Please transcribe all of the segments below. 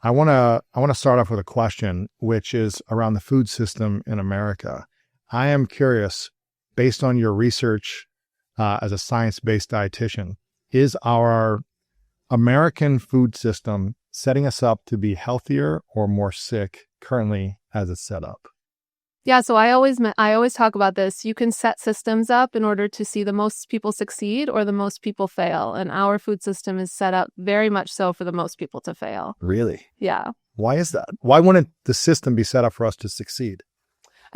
I want to start off with a question, which is around the food system in America. I am curious, based on your research as a science-based dietitian, is our American food system setting us up to be healthier or more sick currently as it's set up? Yeah, so I always talk about this. You can set systems up in order to see the most people succeed or the most people fail. And our food system is set up very much so for the most people to fail. Really? Yeah. Why is that? Why wouldn't the system be set up for us to succeed?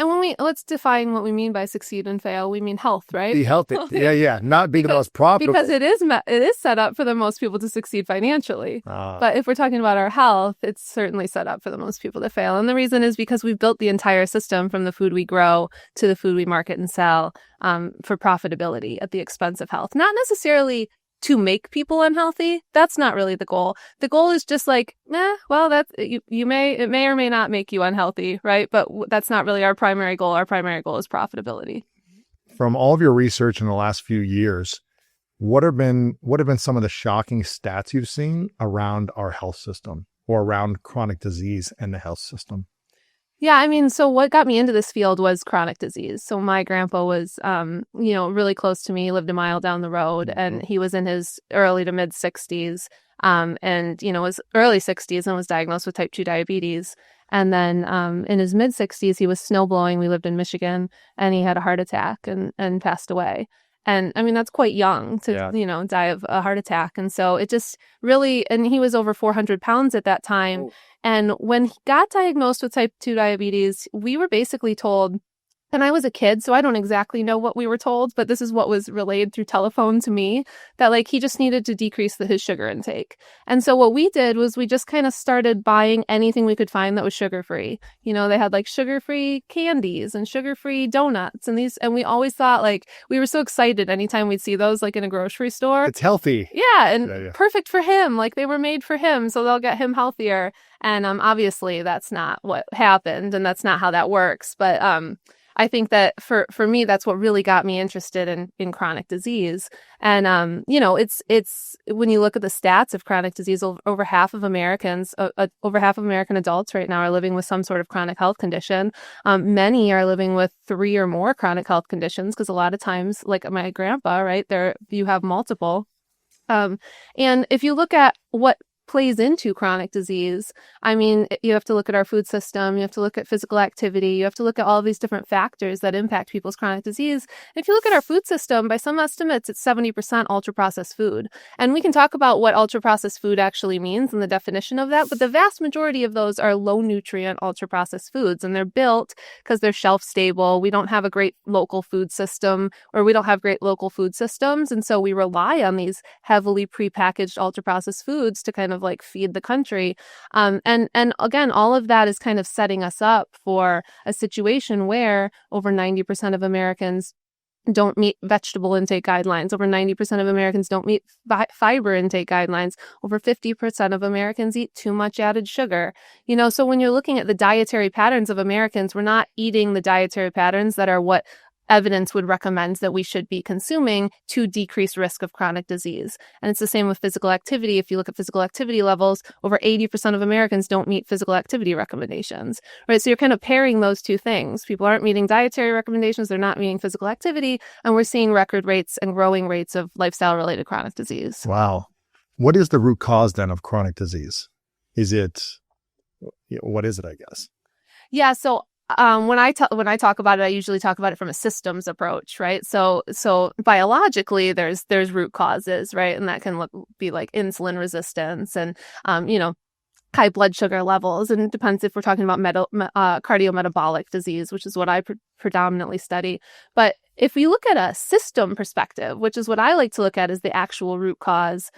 And let's define what we mean by succeed and fail. We mean health, right? Be healthy. Yeah. Not be the most profitable. Because it is set up for the most people to succeed financially. But if we're talking about our health, it's certainly set up for the most people to fail. And the reason is because we've built the entire system from the food we grow to the food we market and sell for profitability at the expense of health. Not necessarily to make people unhealthy. That's not really the goal. The goal is just like, it may or may not make you unhealthy, right? But that's not really our primary goal. Our primary goal is profitability. From all of your research in the last few years, what have been some of the shocking stats you've seen around our health system or around chronic disease and the health system? Yeah, I mean, so what got me into this field was chronic disease. So my grandpa was, really close to me, lived a mile down the road, and he was in his early to mid 60s, was early 60s and was diagnosed with type 2 diabetes. And then in his mid 60s, he was snowblowing. We lived in Michigan, and he had a heart attack and passed away. And I mean, that's quite young to, die of a heart attack. And so it just really, and he was over 400 pounds at that time. Oh. And when he got diagnosed with type 2 diabetes, we were basically told, and I was a kid, so I don't exactly know what we were told, but this is what was relayed through telephone to me, that he just needed to decrease his sugar intake. And so what we did was we just kind of started buying anything we could find that was sugar-free. They had sugar-free candies and sugar-free donuts and we always thought we were so excited anytime we'd see those in a grocery store. It's healthy. Yeah, and perfect for him. They were made for him, so they'll get him healthier. And obviously that's not what happened and that's not how that works. But I think that for me, that's what really got me interested in chronic disease. And, it's when you look at the stats of chronic disease, over half of Americans, over half of American adults right now are living with some sort of chronic health condition. Many are living with 3 or more chronic health conditions because a lot of times, like my grandpa, right, you have multiple. And if you look at what plays into chronic disease, I mean, you have to look at our food system, you have to look at physical activity, you have to look at all these different factors that impact people's chronic disease. And if you look at our food system, by some estimates, it's 70% ultra-processed food. And we can talk about what ultra-processed food actually means and the definition of that, but the vast majority of those are low-nutrient ultra-processed foods, and they're built because they're shelf-stable. We don't have a great local food system, or we don't have great local food systems, and so we rely on these heavily prepackaged ultra-processed foods to kind of feed the country. And again, all of that is kind of setting us up for a situation where over 90% of Americans don't meet vegetable intake guidelines. Over 90% of Americans don't meet fiber intake guidelines. Over 50% of Americans eat too much added sugar. So when you're looking at the dietary patterns of Americans, we're not eating the dietary patterns that are what evidence would recommend that we should be consuming to decrease risk of chronic disease. And it's the same with physical activity. If you look at physical activity levels, over 80% of Americans don't meet physical activity recommendations, right? So you're kind of pairing those two things. People aren't meeting dietary recommendations, they're not meeting physical activity, and we're seeing record rates and growing rates of lifestyle-related chronic disease. Wow. What is the root cause then of chronic disease? What is it, I guess? Yeah, so when I talk about it, I usually talk about it from a systems approach, right? So biologically, there's root causes, right? And that can be like insulin resistance and, high blood sugar levels. And it depends if we're talking about cardiometabolic disease, which is what I predominantly study. But if we look at a system perspective, which is what I like to look at as the actual root cause,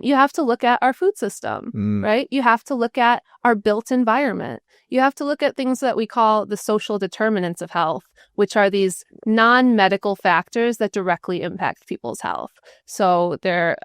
you have to look at our food system, right? You have to look at our built environment. You have to look at things that we call the social determinants of health, which are these non-medical factors that directly impact people's health. So they're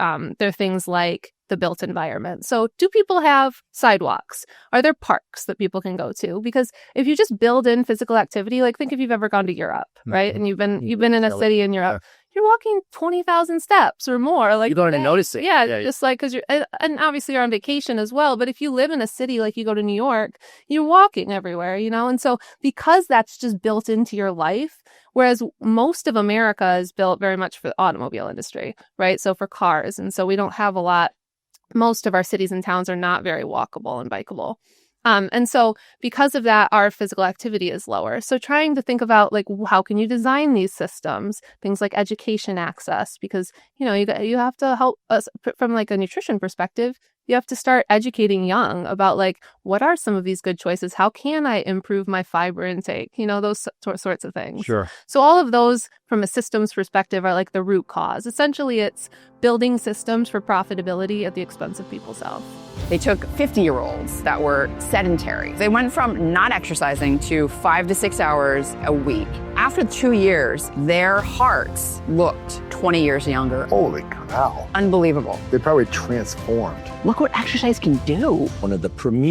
things like the built environment. So do people have sidewalks? Are there parks that people can go to? Because if you just build in physical activity, think if you've ever gone to Europe, right? And you've been in a city in Europe, you're walking 20,000 steps or more. Like, you don't even notice it. Yeah, just like, because and obviously you're on vacation as well. But if you live in a city, like you go to New York, you're walking everywhere, And so because that's just built into your life, whereas most of America is built very much for the automobile industry, right? So for cars. And so we don't have a lot. Most of our cities and towns are not very walkable and bikeable. And so because of that, our physical activity is lower. So trying to think about like, how can you design these systems, things like education access, because, you have to help us from like a nutrition perspective. You have to start educating young about like, what are some of these good choices? How can I improve my fiber intake? Those sorts of things. Sure. So all of those from a systems perspective are like the root cause. Essentially, it's building systems for profitability at the expense of people's health. They took 50-year-olds that were sedentary. They went from not exercising to 5 to 6 hours a week. After 2 years, their hearts looked 20 years younger. Holy cow. Unbelievable. They probably transformed. Look what exercise can do. One of the premier